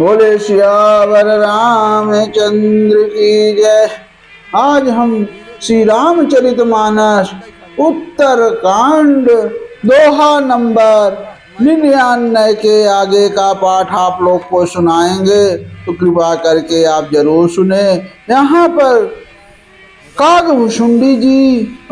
बोले सियावर रामचंद्र की जय। आज हम श्री रामचरितमानस उत्तर कांड दोहा नंबर 99 के आगे का पाठ आप लोग को सुनाएंगे, तो कृपा करके आप जरूर सुने। यहाँ पर कागभुशुंडी जी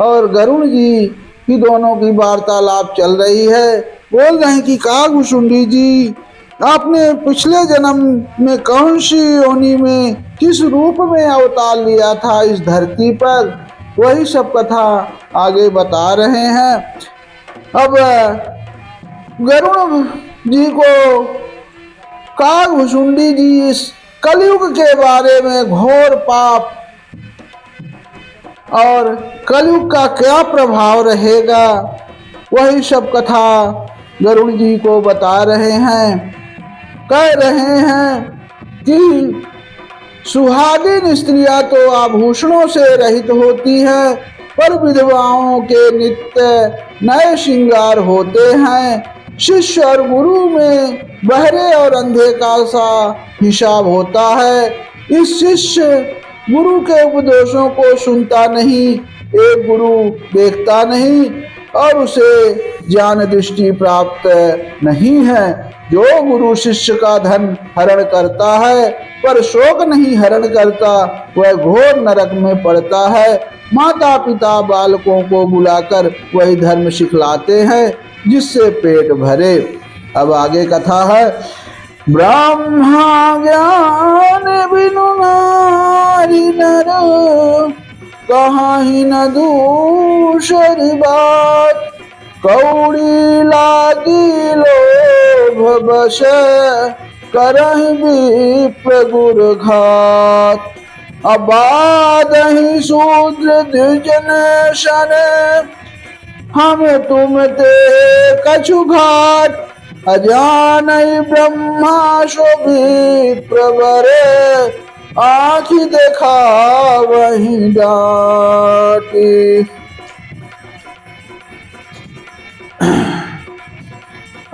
और गरुड़ जी की दोनों की वार्तालाप चल रही है। बोल रहे हैं कि कागभुशुंडी जी, आपने पिछले जन्म में कौन सी योनि में किस रूप में अवतार लिया था इस धरती पर, वही सब कथा आगे बता रहे हैं। अब गरुड़ जी को कागभुशुंडी जी इस कलयुग के बारे में, घोर पाप और कलयुग का क्या प्रभाव रहेगा, वही सब कथा गरुड़ जी को बता रहे हैं। कह रहे हैं कि सुहागिन स्त्रियां तो आभूषणों से रहित होती है, पर विधवाओं के नित्य नए श्रृंगार होते हैं। शिष्य और गुरु में बहरे और अंधे का सा हिसाब होता है। इस शिष्य गुरु के उपदेशों को सुनता नहीं, एक गुरु देखता नहीं और उसे ज्ञान दृष्टि प्राप्त नहीं है। जो गुरु शिष्य का धन हरण करता है पर शोक नहीं हरण करता, वह घोर नरक में पड़ता है। माता पिता बालकों को बुलाकर वही धर्म सिखलाते हैं जिससे पेट भरे। अब आगे कथा है। ब्रह्मा ज्ञान बिनु नारी नर, कहीं न दूसरी बात। कौड़ी लागी लोभ बस, करहि विप्र गुर घात। अबादहि शूद्र द्विजन शन, हम तुम ते कछु घात। अजानहि ब्रह्मा सो विप्र वर, आँखि देखावहि डांटी।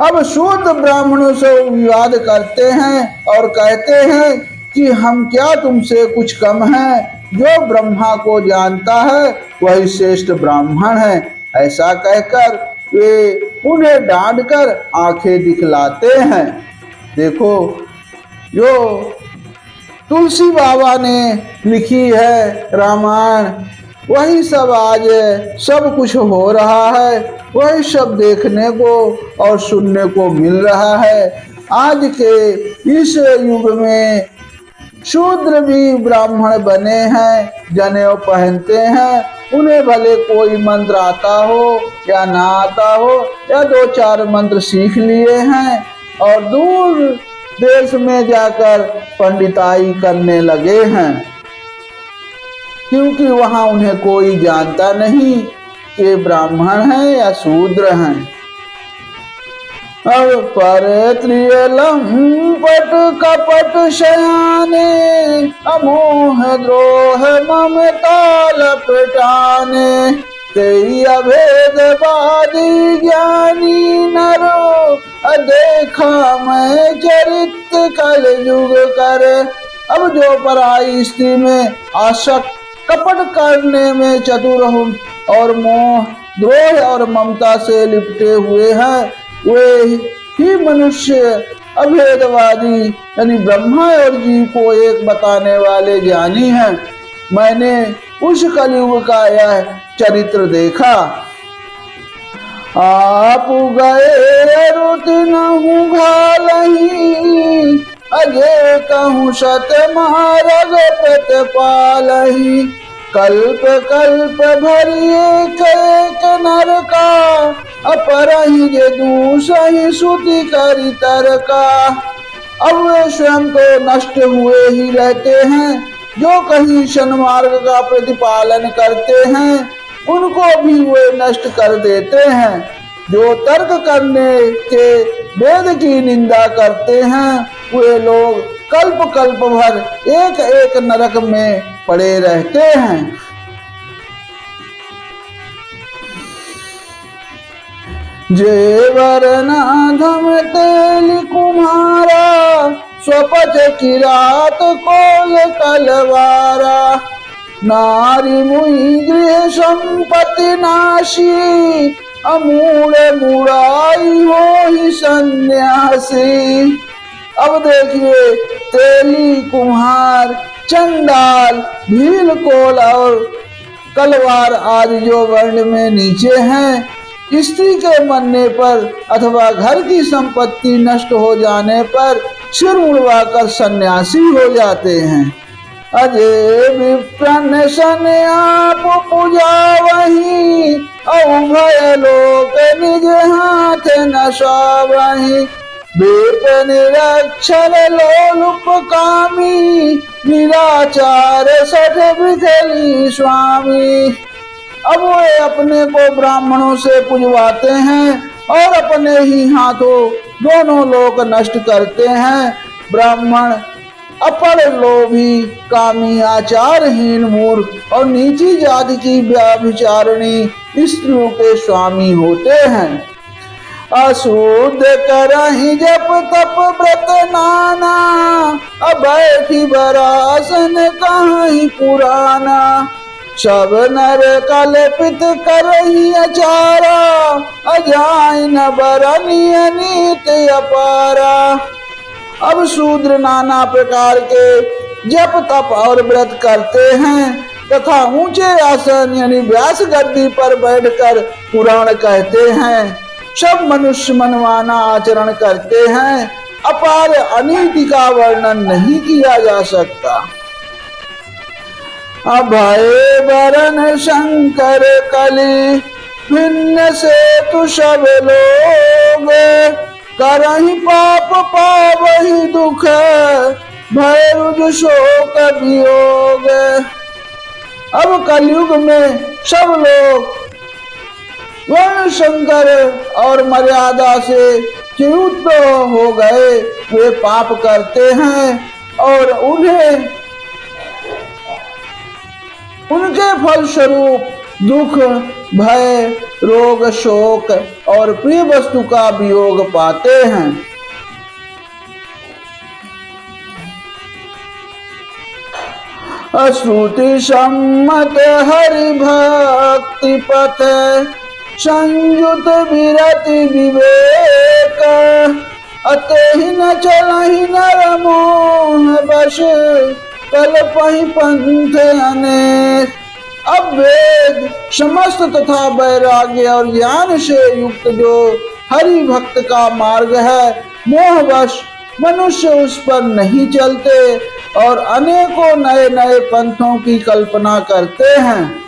अब शूद्र ब्राह्मणों से विवाद करते हैं और कहते हैं कि हम क्या तुमसे कुछ कम हैं, जो ब्रह्मा को जानता है वही श्रेष्ठ ब्राह्मण है। ऐसा कहकर वे उन्हें डांटकर आंखें दिखलाते हैं। देखो, जो तुलसी बाबा ने लिखी है रामायण, वही सब आज सब कुछ हो रहा है, वही सब देखने को और सुनने को मिल रहा है। आज के इस युग में शूद्र भी ब्राह्मण बने हैं, जनेऊ पहनते हैं। उन्हें भले कोई मंत्र आता हो या ना आता हो, या 2-4 मंत्र सीख लिए हैं और दूर देश में जाकर पंडिताई करने लगे हैं, क्योंकि वहां उन्हें कोई जानता नहीं कि ब्राह्मण हैं या शूद्र हैं। अब पर लंपट कपट शयाने, अमोह द्रोह ममता लपटाने। तेई अभेदवादी ज्ञानी नरो, देखा मैं चरित्र कल युग कर। अब जो पराई स्त्री में आसक्त, कपट करने में चतुर और मोह द्रोह और ममता से लिपटे हुए हैं, वे ही मनुष्य अभेदवादी यानी ब्रह्मा और जीव को एक बताने वाले ज्ञानी हैं। मैंने उस कलयुग का यह चरित्र देखा। आप गए रुत नहु घालहि, अजय कहूँ सत मार्ग प्रतिपालहि। कल्प कल्प भरिए एक नर का, अपरहि जे दूसहि सुति करि तरका। अब वे स्वयं तो नष्ट हुए ही रहते हैं, जो कहीं सन्मार्ग का प्रतिपालन करते हैं उनको भी वे नष्ट कर देते हैं। जो तर्क करने के वेद की निंदा करते हैं, वे लोग कल्प कल्प भर एक एक नरक में पड़े रहते हैं। जेवर नाधम तेल कुम्हारा, स्वपच किरात कोल कलवारा। नारी मुई गृह संपत्ति नाशी, अमूढ़ बुराई हो ही सन्यासी। अब देखिए, तेली, कुम्हार, चंडाल, भील, कोल और कलवार आदि जो वर्ण में नीचे हैं, स्त्री के मरने पर अथवा घर की संपत्ति नष्ट हो जाने पर सिर मुड़वाकर सन्यासी हो जाते हैं। अजय विप्रन सन आप पूजा वही, अभय लोक निज हाथ नशा वही। वेप निरक्षर लोलुप कामी, निराचार सठ बिखली स्वामी। अब वे अपने को ब्राह्मणों से पुजवाते हैं और अपने ही हाथों दोनों लोक नष्ट करते हैं। ब्राह्मण अपर लोभी, कामी, आचारहीन, मूर्ख और नीची जाति की व्यभिचारिणी स्त्रियों के स्वामी होते हैं। अशुद्ध करहि जप तप व्रत नाना, अब बैठी बरासन कहीं पुराना। सब नर कल्पित करहि अचारा, अजाय न बरनिय नीत अपारा। अब शूद्र नाना प्रकार के जप तप और व्रत करते हैं तथा ऊंचे आसन यानी व्यास गद्दी पर बैठकर पुराण कहते हैं। सब मनुष्य मनमाना आचरण करते हैं। अपार अनीति का वर्णन नहीं किया जा सकता। अभय वरण शंकर कली, भिन्न से तु सब लोग। करहि पाप पावहि दुख, भय रुज शोक वियोग। अब कलयुग में सब लोग वर्ण शंकर और मर्यादा से च्युत हो गए। वे पाप करते हैं और उन्हें उनके फलस्वरूप दुख, भय, रोग, शोक और प्रिय वस्तु का वियोग पाते हैं। श्रुति सम्मत हरि भक्ति पथ, संयुत विरति विवेक। अतहि न चलहि नर मोह बश, कल्पहि पंथ अनेक। अब वेद समस्त तथा वैराग्य और ज्ञान से युक्त जो हरि भक्त का मार्ग है, मोहवश मनुष्य उस पर नहीं चलते और अनेकों नए नए पंथों की कल्पना करते हैं।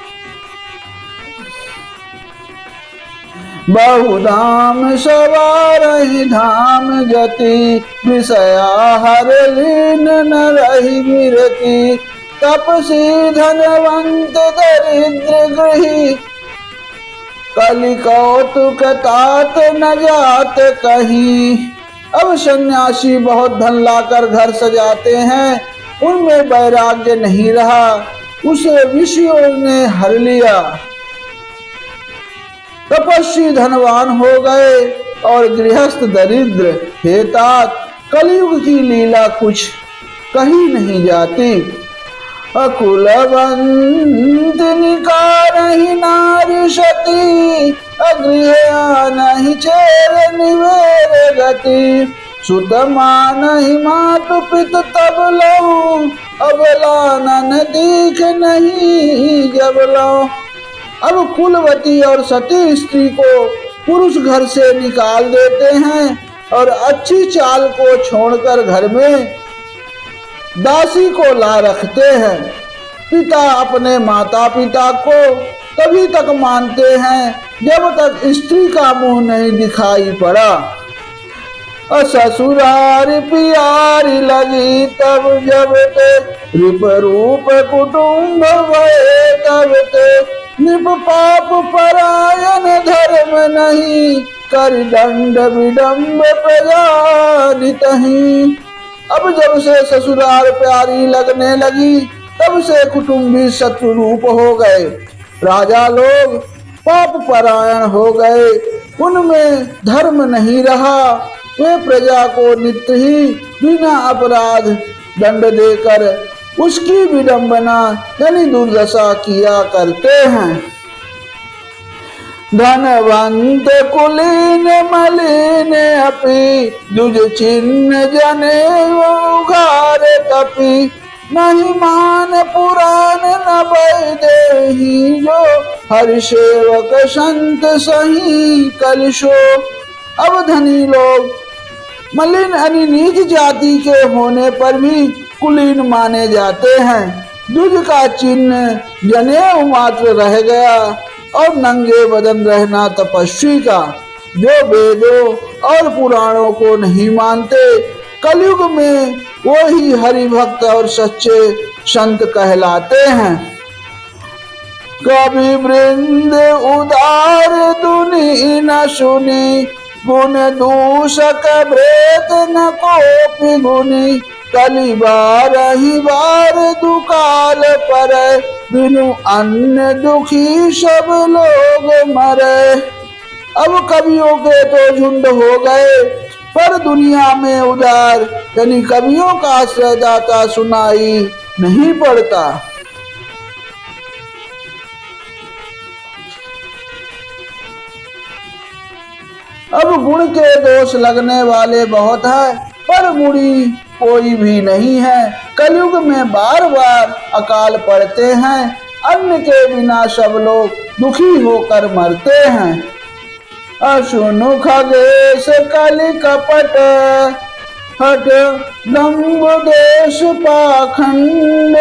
बहुधाम सवारहि धाम जति, विषया हर लीन न रहि विरति। तपसी धनवंत दरिद्र गृही, कलि कौतुक तात न जात कहीं। अब सन्यासी बहुत धन लाकर घर सजाते हैं, उनमें वैराग्य नहीं रहा, उसे विषयों ने हर लिया। तपस्वी धनवान हो गए और गृहस्थ दरिद्र। हे तात, कलयुग की लीला कुछ कहीं नहीं जाती। अकुलवंत निकारहि नारी सती, अगृह नहीं चेर निवेर गति। सुत मानहि मातु पित तब लहु, अबला नन दीख नहीं जब लहु। अब कुलवती और सती स्त्री को पुरुष घर से निकाल देते हैं और अच्छी चाल को छोड़कर घर में दासी को ला रखते हैं। पिता अपने माता पिता को तभी तक मानते हैं जब तक स्त्री का मुंह नहीं दिखाई पड़ा। ससुरारी प्यारी लगी तब जब ते, रिप रूप कुटुंब भये तब ते। निप पाप परायण धर्म नहीं, कर दंड विडम्ब प्रजा नितहि। अब जब से ससुराल प्यारी लगने लगी तब से कुटुंबी शत्रु रूप हो गए। राजा लोग पाप परायण हो गए, उनमें धर्म नहीं रहा वे प्रजा को नित्य ही बिना अपराध दंड देकर उसकी विडंबना यानी दुर्दशा किया करते हैं। धनवंत कुलीन मलिन अपि दुज चिन्ह जने उघार तपि नहीं मान पुराण न देही जो हरि सेवक संत सही कलशो। अब धनी लोग मलिन यानी नीच जाति के होने पर भी कुलीन माने जाते हैं। दुज का चिन्ह जनेऊ मात्र रह गया और नंगे बदन रहना तपस्वी का, जो वेदों और पुराणों को नहीं मानते। कलयुग में वो ही हरि भक्त और सच्चे संत कहलाते हैं। कवि वृंद उदार दुनि न सुनी गुण दूषक ब्रेत न कोपि गुनी कली बार ही बार दुकाल पर बिनु अन्न दुखी सब लोग मरे। अब कवियों के तो झुंड हो गए पर दुनिया में उदार यानी कवियों का आश्रयदाता सुनाई नहीं पड़ता। अब गुण के दोष लगने वाले बहुत है पर गुणी कोई भी नहीं है। कलयुग में बार बार अकाल पड़ते हैं, अन्न के बिना सब लोग दुखी होकर मरते हैं। असुनु खगेश कलि कपट हट दम्भ देश पाखंड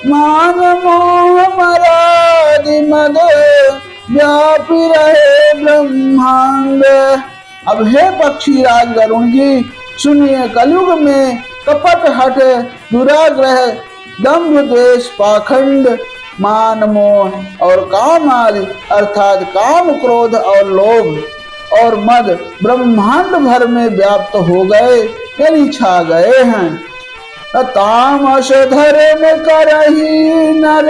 मान मोह मरादि मद व्यापी रहे ब्रह्मांड। अब हे पक्षी राज गरुण जी सुनिए, कलयुग में कपट हट दुराग्रह दम्भ द्वेष पाखंड मान मोह और काम आदि अर्थात काम क्रोध और लोभ और मद ब्रह्मांड भर में व्याप्त हो गए यानी छा गए हैं। तामस धर्म करही नर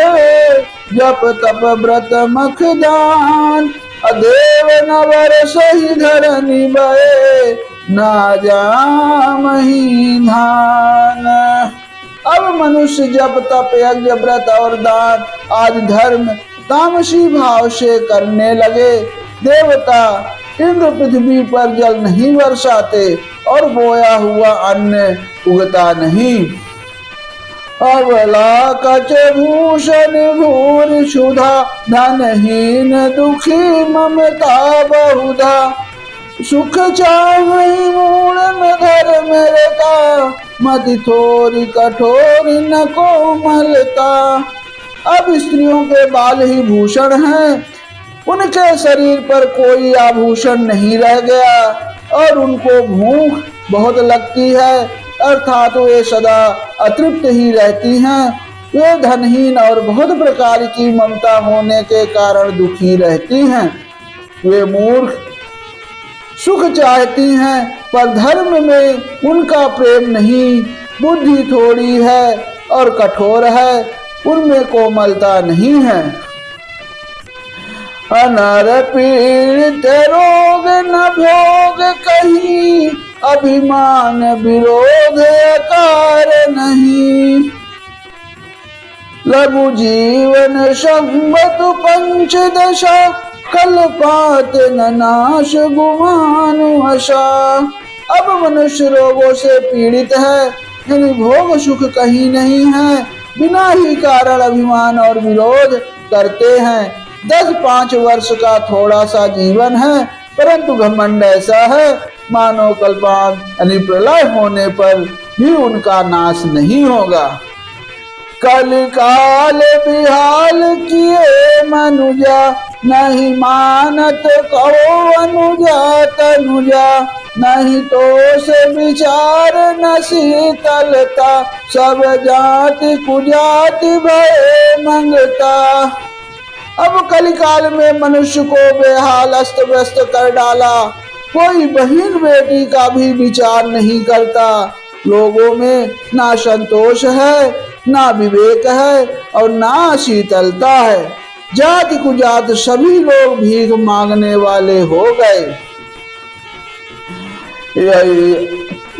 जप तप व्रत मख दान अदेव नवर सही धरनी बे ना जामहि धान। अब मनुष्य जप तप यज्ञ व्रत और दान आदि धर्म तामसी भाव से करने लगे। देवता इंद्र पृथ्वी पर जल नहीं बरसाते और बोया हुआ अन्न उगता नहीं। अबला कच भूषण भूर क्षुधा धनहीन दुखी ममता बहुधा सुख चाहि मूल में धर मेरे का मति थोड़ी कठोर न कोमलता। अब स्त्रियों के बाल ही भूषण हैं, उनके शरीर पर कोई आभूषण नहीं रह गया और उनको भूख बहुत लगती है अर्थात वे सदा अतृप्त ही रहती हैं। वे धनहीन और बहुत प्रकार की ममता होने के कारण दुखी रहती हैं। वे मूर्ख सुख चाहती हैं पर धर्म में उनका प्रेम नहीं, बुद्धि थोड़ी है और कठोर है, उनमें कोमलता नहीं है। अनर पीड़ित रोग न भोग कहीं अभिमान विरोध कार नहीं लघु जीवन संबत पंचदशा कल्पात न नाश गुमानु आशा। अब मनुष्य रोगों से पीड़ित है यानी भोग सुख कहीं नहीं है, बिना ही कारण अभिमान और विरोध करते हैं। 10-5 वर्ष का थोड़ा सा जीवन है परंतु घमंड ऐसा है मानो कल्पांत यानी प्रलय होने पर भी उनका नाश नहीं होगा। कल काल बिहाल किए मनुजा नहीं मानत कहो अनुजा तनुजा नहीं तो से विचार न शीतलता सब जाति कुजाति भय मंगता। अब कलिकाल में मनुष्य को बेहाल अस्त व्यस्त कर डाला, कोई बहन बेटी का भी विचार नहीं करता। लोगों में ना संतोष है ना विवेक है और ना शीतलता है। जाति कुजात सभी लोग भीख मांगने वाले हो गए।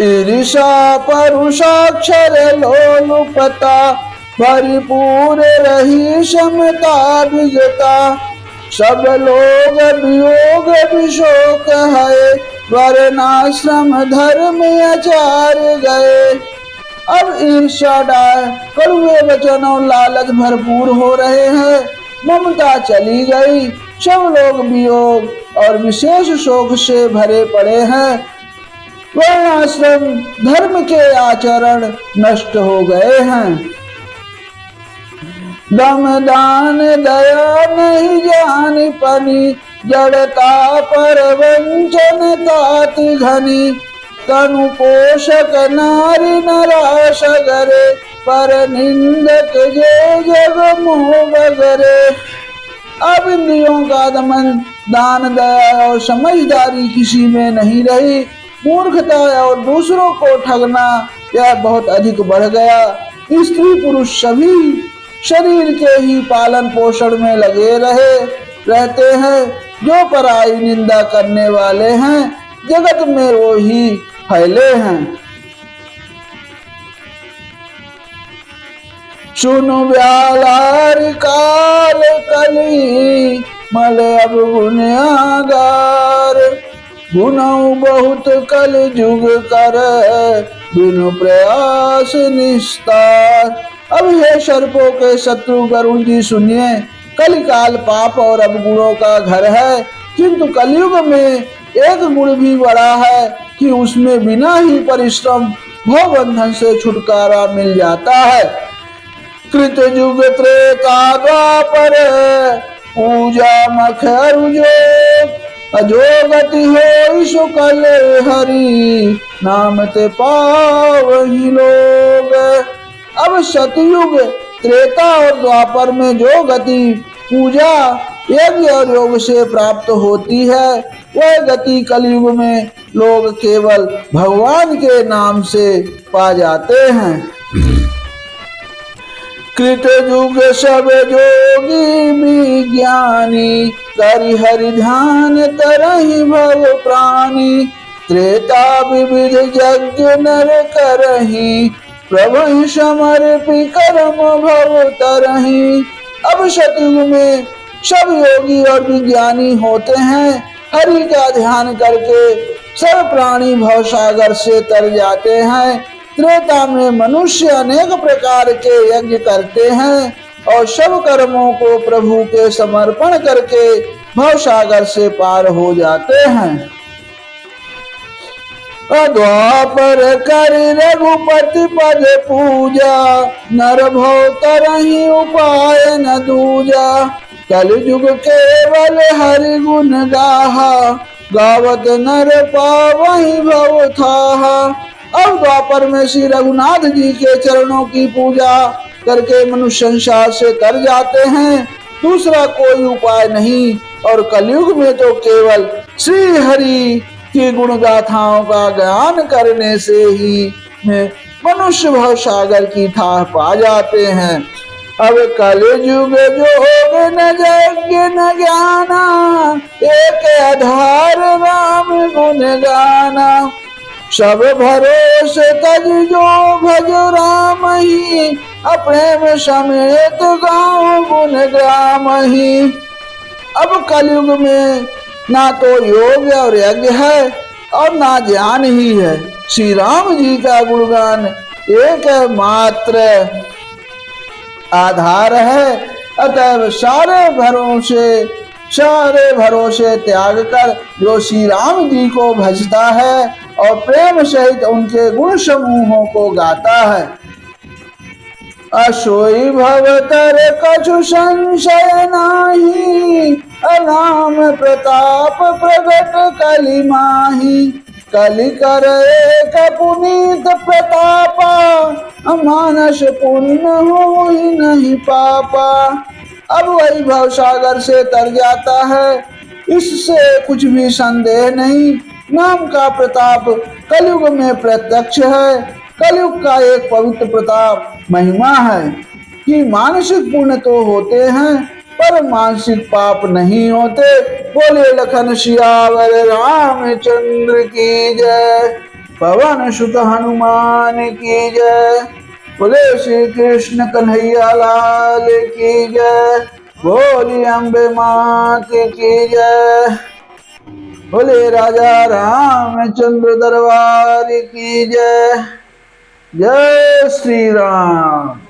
ईर्षा परुषाक्षर लोलुपता भरपूर रही क्षमता विजता। सब लोग वियोग विशोक है वर्णाश्रम धर्म आचार गए। अब ईर्ष्या डाय कड़वे वचन और लालच भरपूर हो रहे हैं, ममता चली गई, सब लोग वियोग और विशेष शोक से भरे पड़े हैं। वर्णाश्रम धर्म के आचरण नष्ट हो गए हैं। दम दान दया नहीं जानी पनी जड़ता पर वंचन ताति घनी। तनु पोषक नारी नराश करे पर निंदक जे जग मोह बगरे। अब इंद्रियों का दमन दान दया और समझदारी किसी में नहीं रही। मूर्खता और दूसरों को ठगना यह बहुत अधिक बढ़ गया। स्त्री पुरुष सभी शरीर के ही पालन पोषण में लगे रहते हैं। जो पराई निंदा करने वाले हैं जगत में वो ही फैले हैं। सुनो ब्यालार काल कली मल अब गुनागार। गुनाऊ बहुत कल जुग कर बिनु प्रयास निस्तार। अब हे सर्पों के शत्रु गरुण जी सुनिए, कलिकाल पाप और अवगुणों का घर है, किंतु कलयुग में एक गुण भी बड़ा है कि उसमें बिना ही परिश्रम भव बंधन से छुटकारा मिल जाता है। कृत युग त्रेता द्वापर पूजा मख अरुजोग। अजोगति हो शुकल हरि नाम ते पावहि लोग। अब सतयुग त्रेता और द्वापर में जो गति पूजा यज्ञ और योग से प्राप्त होती है, वह गति कलयुग में लोग केवल भगवान के नाम से पा जाते हैं। कृत युग सब जोगी विज्ञानी करि हरि ध्यान तरहि भव प्राणी। त्रेता विविध यज्ञ नर करहि प्रभु समर्पि कर्म भव तरहि। अब सतयुग में सब योगी और विज्ञानी होते हैं। हरि का ध्यान करके सब प्राणी भव सागर से तर जाते हैं। त्रेता में मनुष्य अनेक प्रकार के यज्ञ करते हैं और सब कर्मों को प्रभु के समर्पण करके भव सागर से पार हो जाते हैं। द्वापर कर रघुपति पद पूजा नर भव तरहि उपाय न दूजा। कलयुग केवल हरि गुण गाहा गावत नर पावहि भव थाहा। अब द्वापर में श्री रघुनाथ जी के चरणों की पूजा करके मनुष्य संसार से तर जाते हैं, दूसरा कोई उपाय नहीं। और कलयुग में तो केवल श्री हरि की गुण गाथाओं का ज्ञान करने से ही मनुष्य भव सागर की थाह पा जाते हैं। अब कलयुग जोग न यज्ञ न ज्ञाना एक आधार राम गुण गाना। सब भरोसे तज जो भज राम ही अप्रेम समेत गाँव गुण ग्राम ही। अब कलयुग में ना तो योग और यज्ञ है और ना ज्ञान ही है, श्री राम जी का गुणगान एक मात्र आधार है। अतः सारे भरोसे त्याग कर जो श्री राम जी को भजता है और प्रेम सहित उनके गुण समूहों को गाता है। असोई भवतर कछु संशय नाही अनाम प्रताप प्रगट कलि माही। कलि कर एक पुनीत प्रतापा मानस पुण्य हो ही नहीं पापा। अब वही भव सागर से तर जाता है, इससे कुछ भी संदेह नहीं। नाम का प्रताप कलयुग में प्रत्यक्ष है। कलयुग का एक पवित्र प्रताप महिमा है कि मानसिक पुण्य तो होते हैं पर मानसिक पाप नहीं होते। बोले लखन सियावर रामचंद्र की जय, पवन सुत हनुमान की जय। बोले श्री कृष्ण कन्हैया लाल की जय, बोली अम्बे मात की जय। बोले राजा रामचंद्र दरबार की जय। जय श्री राम।